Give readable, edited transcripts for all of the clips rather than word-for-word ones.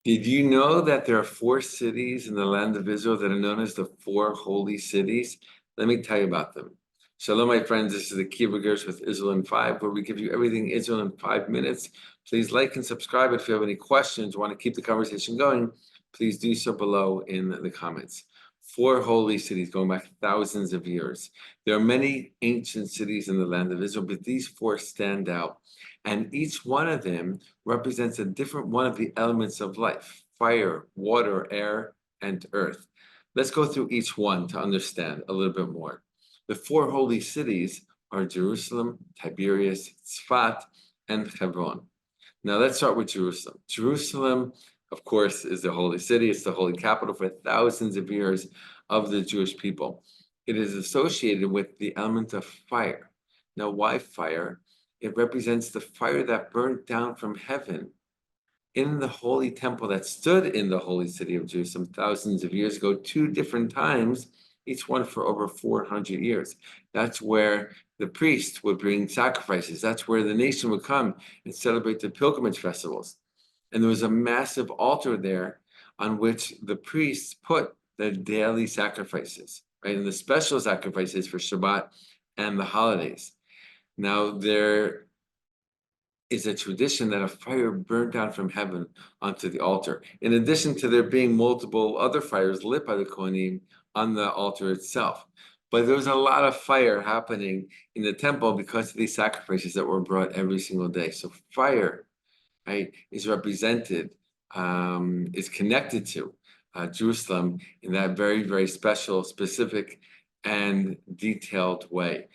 Did you know that there are 4 cities in the land of Israel that are known as the 4 holy cities? Let me tell you about them. Shalom, my friends. This is the Akiva Gersh with Israel in 5, where we give you everything Israel in 5 minutes. Please like and subscribe. If you have any questions, want to keep the conversation going, please do so below in the comments. 4 holy cities going back thousands of years. There are many ancient cities in the land of Israel, but these 4 stand out. And each one of them represents a different one of the elements of life: fire, water, air, and earth. Let's go through each one to understand a little bit more. The 4 holy cities are Jerusalem, Tiberias, Tzfat, and Hebron. Now let's start with Jerusalem. Jerusalem, of course, is the holy city. It's the holy capital for thousands of years of the Jewish people. It is associated with the element of fire. Now, why fire? It represents the fire that burned down from heaven in the holy temple that stood in the holy city of Jerusalem thousands of years ago, 2 different times, each one for over 400 years. That's where the priest would bring sacrifices. That's where the nation would come and celebrate the pilgrimage festivals. And there was a massive altar there on which the priests put their daily sacrifices, right? And the special sacrifices for Shabbat and the holidays. Now, there is a tradition that a fire burned down from heaven onto the altar, in addition to there being multiple other fires lit by the Kohanim on the altar itself. But there was a lot of fire happening in the temple because of these sacrifices that were brought every single day. So fire, right, is represented, is connected to Jerusalem in that very, very special, specific, and detailed way.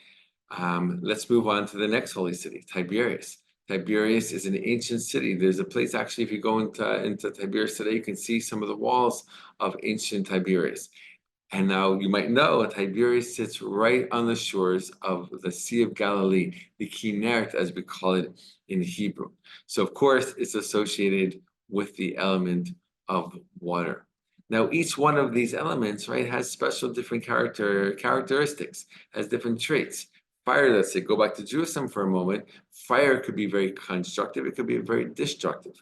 Let's move on to the next holy city, Tiberias. Tiberias is an ancient city. There's a place, actually, if you go into Tiberias today, you can see some of the walls of ancient Tiberias. And now you might know Tiberias sits right on the shores of the Sea of Galilee, the Kinneret, as we call it in Hebrew. So, of course, it's associated with the element of water. Now, each one of these elements, right, has special different characteristics, has different traits. Fire, let's say, go back to Jerusalem for a moment. Fire could be very constructive. It could be very destructive,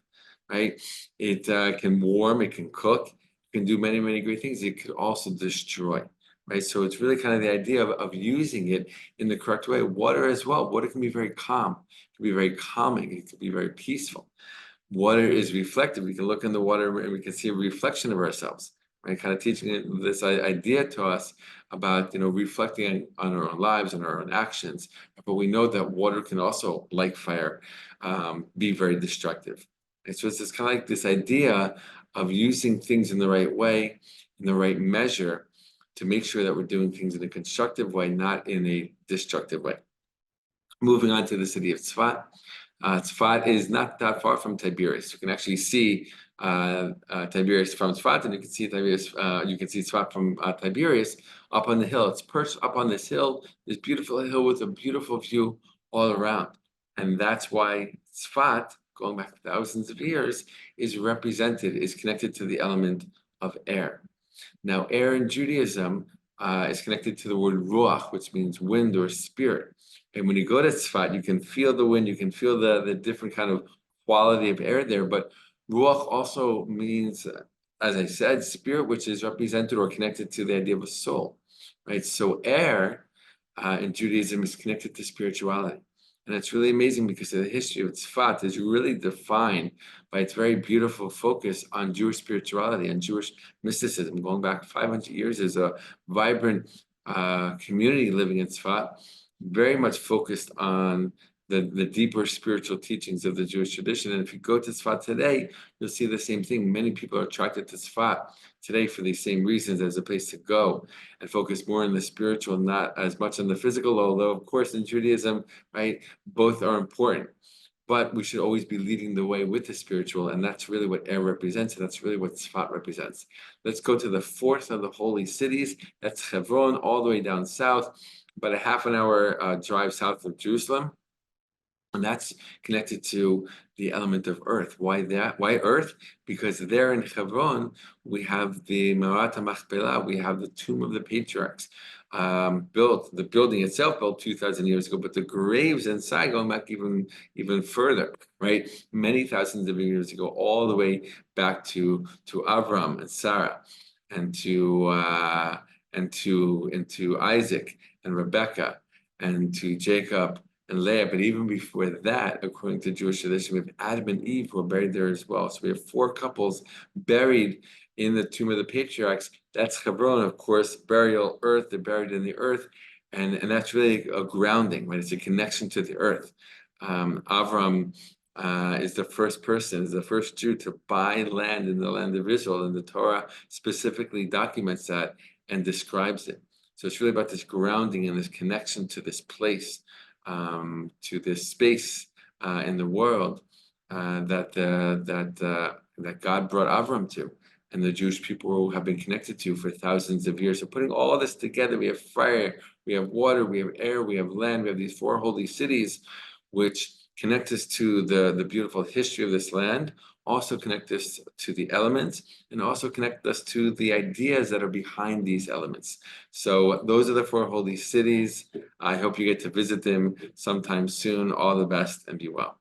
right? It can warm, it can cook, it can do many, many great things. It could also destroy, right? So it's really kind of the idea of using it in the correct way. Water as well. Water can be very calm. It can be very calming. It can be very peaceful. Water is reflective. We can look in the water and we can see a reflection of ourselves, right? Kind of teaching this idea to us about, reflecting on our own lives and our own actions. But we know that water can also, like fire, be very destructive. And so it's kind of like this idea of using things in the right way, in the right measure, to make sure that we're doing things in a constructive way, not in a destructive way. Moving on to the city of Tzfat. Tzfat is not that far from Tiberias. You can actually see Tiberias from Tzfat, and you can see Tiberias. You can see Tzfat from Tiberias up on the hill. It's perched up on this hill, this beautiful hill with a beautiful view all around, and that's why Tzfat, going back thousands of years, is connected to the element of air. Now, air in Judaism is connected to the word ruach, which means wind or spirit. And when you go to Tzfat, you can feel the wind, you can feel the different kind of quality of air there. But ruach also means, as I said, spirit, which is represented or connected to the idea of a soul, right? So air in Judaism is connected to spirituality. And it's really amazing because the history of Tzfat is really defined by its very beautiful focus on Jewish spirituality and Jewish mysticism. Going back 500 years, there's a vibrant community living in Tzfat, very much focused on the deeper spiritual teachings of the Jewish tradition. And if you go to Tzfat today, you'll see the same thing. Many people are attracted to Tzfat today for these same reasons, as a place to go and focus more on the spiritual, not as much on the physical, although, of course, in Judaism, right, both are important. But we should always be leading the way with the spiritual, and that's really what air represents, and that's really what Tzfat represents. Let's go to the fourth of the holy cities. That's Hebron, all the way down south, about a half an hour drive south of Jerusalem. And that's connected to the element of earth. Why that? Why earth? Because there in Hebron, we have the Me'arat HaMachpelah, we have the tomb of the patriarchs. built, the building itself built 2,000 years ago, but the graves inside going back even further, right? Many thousands of years ago, all the way back to Avram and Sarah, and to Isaac and Rebecca, and to Jacob and Leah. But even before that, according to Jewish tradition, we have Adam and Eve who are buried there as well. So we have 4 couples buried in the tomb of the patriarchs. That's Hebron, of course, burial, earth, they're buried in the earth. And that's really a grounding, right? It's a connection to the earth. Avram is the first person, is the first Jew to buy land in the land of Israel, and the Torah specifically documents that and describes it. So it's really about this grounding and this connection to this place, to this space in the world that God brought Avram to, and the Jewish people have been connected to for thousands of years. So putting all this together, we have fire, we have water, we have air, we have land, we have these 4 holy cities, which connect us to the beautiful history of this land, also connect us to the elements, and also connect us to the ideas that are behind these elements. So those are the 4 holy cities. I hope you get to visit them sometime soon. All the best and be well.